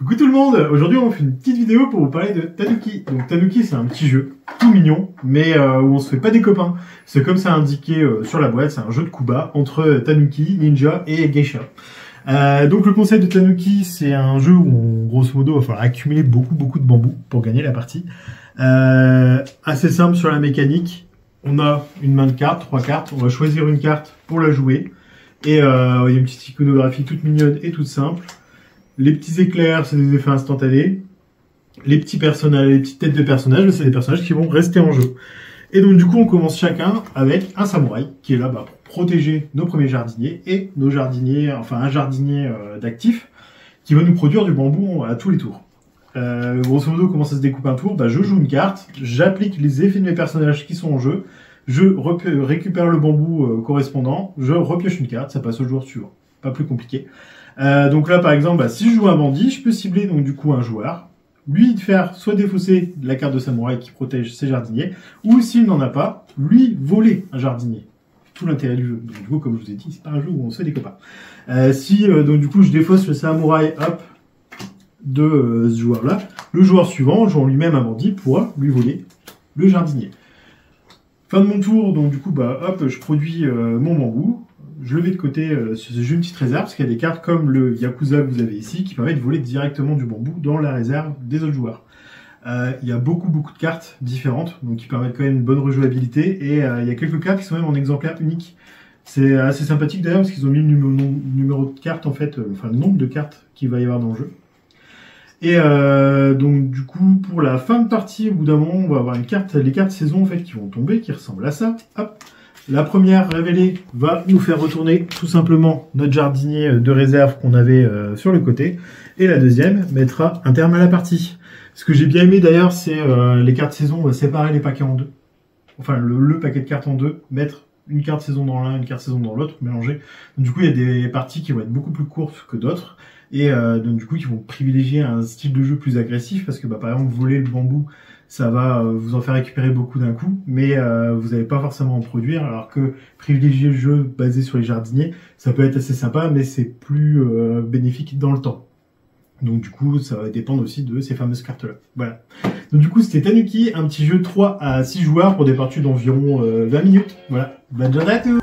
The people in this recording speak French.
Coucou tout le monde, aujourd'hui on fait une petite vidéo pour vous parler de Tanuki. Donc Tanuki c'est un petit jeu tout mignon, mais où on se fait pas des copains. C'est comme ça indiqué sur la boîte, c'est un jeu de Kuba entre Tanuki, Ninja et Geisha. Donc le concept de Tanuki, c'est un jeu où on, grosso modo, va falloir accumuler beaucoup de bambou pour gagner la partie. Assez simple sur la mécanique, on a une main de cartes, 3 cartes, on va choisir une carte pour la jouer. Et il y a une petite iconographie toute mignonne et toute simple. Les petits éclairs, c'est des effets instantanés. Les petits personnages, les petites têtes de personnages, c'est des personnages qui vont rester en jeu. Et donc du coup, on commence chacun avec un samouraï qui est là pour protéger nos premiers jardiniers et nos jardiniers, enfin un jardinier d'actifs qui va nous produire du bambou à tous les tours. Grosso modo, comment ça se découpe un tour? Je joue une carte, j'applique les effets de mes personnages qui sont en jeu, je récupère le bambou correspondant, je repioche une carte, ça passe au joueur suivant. Pas plus compliqué. Donc là, par exemple, si je joue un bandit, je peux cibler donc du coup un joueur, lui faire soit défausser la carte de samouraï qui protège ses jardiniers, ou s'il n'en a pas, lui voler un jardinier. Tout l'intérêt du jeu. Donc du coup, comme je vous ai dit, c'est pas un jeu où on se fait des copains. Donc du coup, je défausse le samouraï, hop, de ce joueur-là, le joueur suivant, jouant lui-même un bandit, pourra lui voler le jardinier. Fin de mon tour, donc du coup, hop, je produis mon bambou. Je le mets de côté, j'ai une petite réserve, parce qu'il y a des cartes comme le Yakuza que vous avez ici, qui permettent de voler directement du bambou dans la réserve des autres joueurs. Il y a beaucoup de cartes différentes, donc qui permettent quand même une bonne rejouabilité, et il y a quelques cartes qui sont même en exemplaire unique. C'est assez sympathique d'ailleurs, parce qu'ils ont mis le numéro de carte, en fait, enfin le nombre de cartes qu'il va y avoir dans le jeu. Et donc du coup, pour la fin de partie, au bout d'un moment, on va avoir les cartes saison en fait, qui vont tomber, qui ressemblent à ça. Hop. La première révélée va nous faire retourner tout simplement notre jardinier de réserve qu'on avait sur le côté. Et la deuxième mettra un terme à la partie. Ce que j'ai bien aimé d'ailleurs, c'est les cartes saison, on va séparer les paquets en deux. Enfin, le paquet de cartes en deux, mettre une carte saison dans l'un, une carte saison dans l'autre, mélanger. Donc, du coup, il y a des parties qui vont être beaucoup plus courtes que d'autres. Et donc du coup, qui vont privilégier un style de jeu plus agressif, parce que par exemple, voler le bambou, ça va vous en faire récupérer beaucoup d'un coup, mais vous n'allez pas forcément en produire, alors que privilégier le jeu basé sur les jardiniers, ça peut être assez sympa, mais c'est plus bénéfique dans le temps. Donc du coup, ça va dépendre aussi de ces fameuses cartes-là. Voilà. Donc du coup, c'était Tanuki, un petit jeu 3 à 6 joueurs pour des parties d'environ 20 minutes. Voilà. Bonne journée à tous!